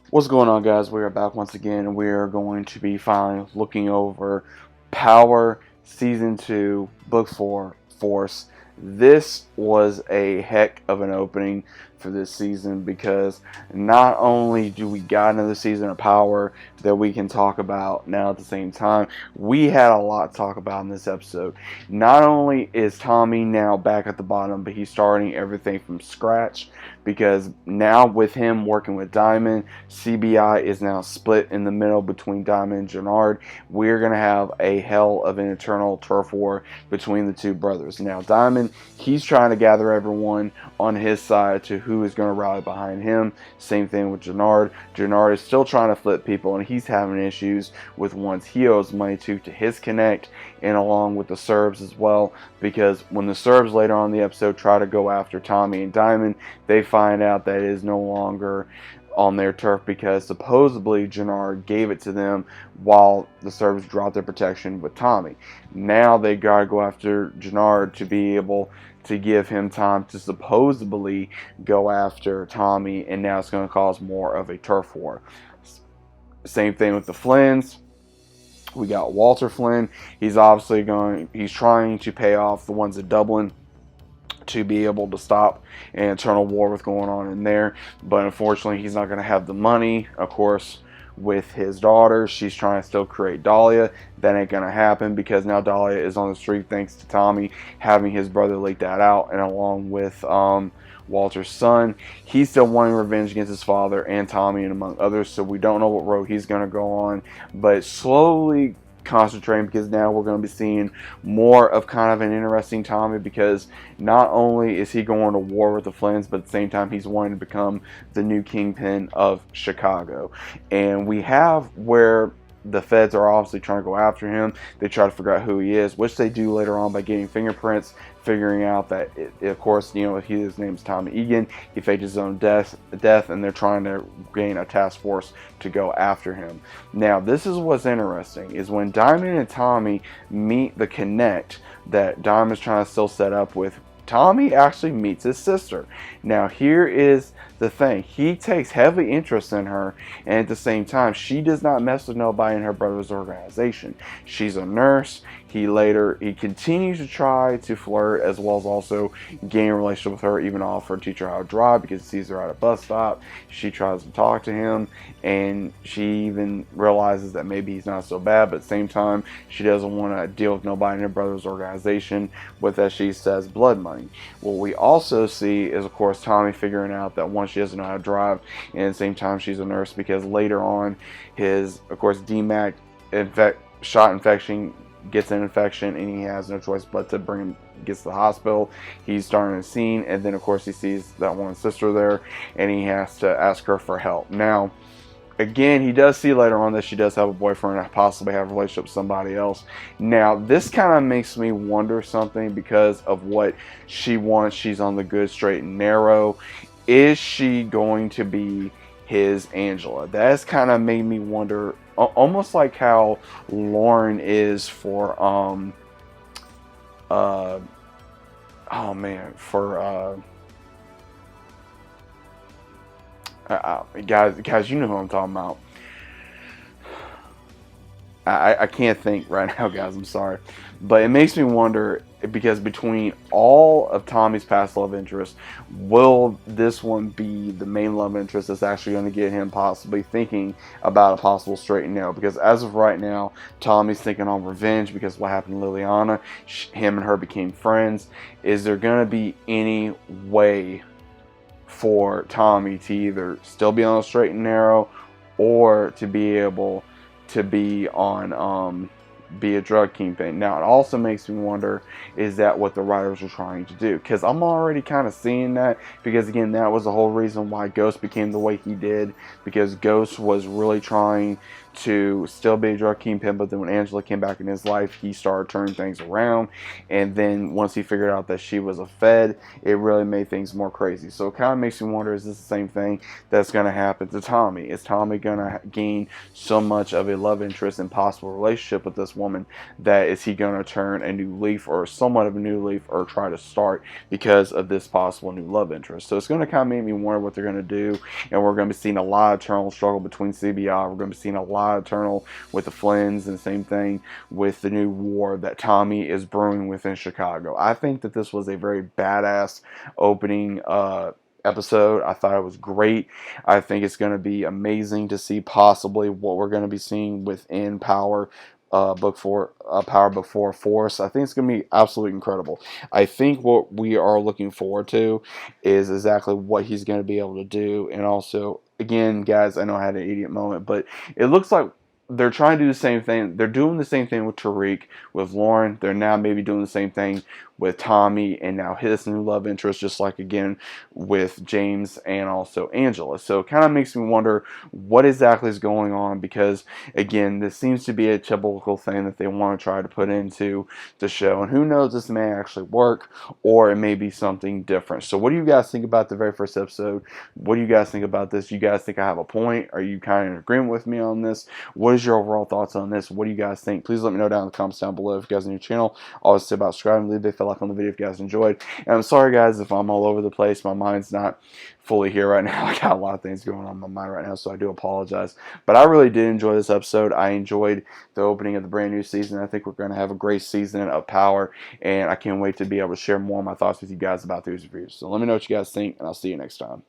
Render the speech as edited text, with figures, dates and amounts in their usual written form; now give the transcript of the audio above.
What's going on, guys? We are back once again, and we are going to be finally looking over Power Season 2, Book 4, Force. This was a heck of an opening for this season because not only do we got another season of Power that we can talk about now at the same time, we had a lot to talk about in this episode. Not only is Tommy now back at the bottom, but he's starting everything from scratch because now with him working with Diamond, CBI is now split in the middle between Diamond and Jannard. We're going to have a hell of an eternal turf war between the two brothers. Now, Diamond, he's trying to gather everyone on his side to who is going to rally behind him. Same thing with Jannard. Jannard is still trying to flip people, and he's having issues with ones he owes money to his connect, and along with the Serbs as well, because when the Serbs later on in the episode try to go after Tommy and Diamond, they find out that it is no longer on their turf because supposedly Jannard gave it to them while the Serbs dropped their protection with Tommy. Now they gotta go after Jannard to be able to give him time to supposedly go after Tommy, and now it's going to cause more of a turf war. Same thing with the Flynn's. We got Walter Flynn. He's trying to pay off the ones at Dublin to be able to stop an internal war with going on in there. But unfortunately, he's not going to have the money, of course, with his daughter. She's trying to still create Dahlia. That ain't going to happen because now Dahlia is on the street thanks to Tommy having his brother leak that out, and along with Walter's son. He's still wanting revenge against his father and Tommy and among others, so we don't know what road he's going to go on, but slowly concentrating because now we're going to be seeing more of kind of an interesting Tommy, because not only is he going to war with the Flynn's, but at the same time he's wanting to become the new kingpin of Chicago. And we have where the feds are obviously trying to go after him. They try to figure out who he is, which they do later on by getting fingerprints, figuring out that, of course, his name's Tommy Egan. He faked his own death, and they're trying to gain a task force to go after him. Now, this is what's interesting, is when Diamond and Tommy meet the Connect that Diamond's trying to still set up with, Tommy actually meets his sister. Now, here is the thing. He takes heavy interest in her, and at the same time, she does not mess with nobody in her brother's organization. She's a nurse. He continues to try to flirt, as well as also gain a relationship with her, even offer to teach her how to drive because he sees her at a bus stop. She tries to talk to him, and she even realizes that maybe he's not so bad, but at the same time, she doesn't want to deal with nobody in her brother's organization with, as she says, blood money. What we also see is, of course, Tommy figuring out that one, she doesn't know how to drive, and at the same time, she's a nurse, because later on, his, of course, DMAC shot infection gets an infection, and he has no choice but to bring him, gets to the hospital. He's starting a scene, and then of course he sees that one sister there, and he has to ask her for help. Now, again, he does see later on that she does have a boyfriend and possibly have a relationship with somebody else. Now, this kind of makes me wonder something because of what she wants. She's on the good, straight, and narrow. Is she going to be his Angela? That's kind of made me wonder, almost like how Lauren is for uh oh man, for guys, you know who I'm talking about. I can't think right now, guys. I'm sorry. But it makes me wonder, because between all of Tommy's past love interests, will this one be the main love interest that's actually going to get him possibly thinking about a possible straight and narrow? Because as of right now, Tommy's thinking on revenge because of what happened to Liliana. Him and her became friends. Is there going to be any way for Tommy to either still be on a straight and narrow, or to be able to be on be a drug kingpin? Now, it also makes me wonder, is that what the writers are trying to do? Because I'm already kind of seeing that, because again, that was the whole reason why Ghost became the way he did, because Ghost was really trying to still be a drug kingpin, but then when Angela came back in his life, he started turning things around, and then once he figured out that she was a Fed, it really made things more crazy. So it kind of makes me wonder, is this the same thing that's going to happen to Tommy? Is Tommy going to gain so much of a love interest and possible relationship with this woman, that is he going to turn a new leaf or somewhat of a new leaf or try to start because of this possible new love interest. So it's going to kind of make me wonder what they're going to do, and we're going to be seeing a lot of eternal struggle between CBI. We're going to be seeing a lot of eternal with the Flynn's, and the same thing with the new war that Tommy is brewing within Chicago. I think that this was a very badass opening episode. I thought it was great. I think it's going to be amazing to see possibly what we're going to be seeing within Power Power Book 4 Force. I think it's going to be absolutely incredible. I think what we are looking forward to is exactly what he's going to be able to do. And also, again, guys, I know I had an idiot moment, but it looks like they're trying to do the same thing. They're doing the same thing with Tariq, with Lauren. They're now maybe doing the same thing with Tommy, and now his new love interest, just like again with James and also Angela. So it kind of makes me wonder what exactly is going on, because again, this seems to be a typical thing that they want to try to put into the show, and who knows, this may actually work, or it may be something different. So what do you guys think about the very first episode? What do you guys think about this? You guys think I have a point? Are you kind of in agreement with me on this? What is your overall thoughts on this? What do you guys think? Please let me know down in the comments down below. If you guys are new to the channel, always say about subscribing, leave a big fat like on the video if you guys enjoyed. And I'm sorry guys if I'm all over the place. My mind's not fully here right now. I got a lot of things going on in my mind right now, so I do apologize. But I really did enjoy this episode. I enjoyed the opening of the brand new season. I think we're going to have a great season of Power, and I can't wait to be able to share more of my thoughts with you guys about these reviews. So let me know what you guys think, and I'll see you next time.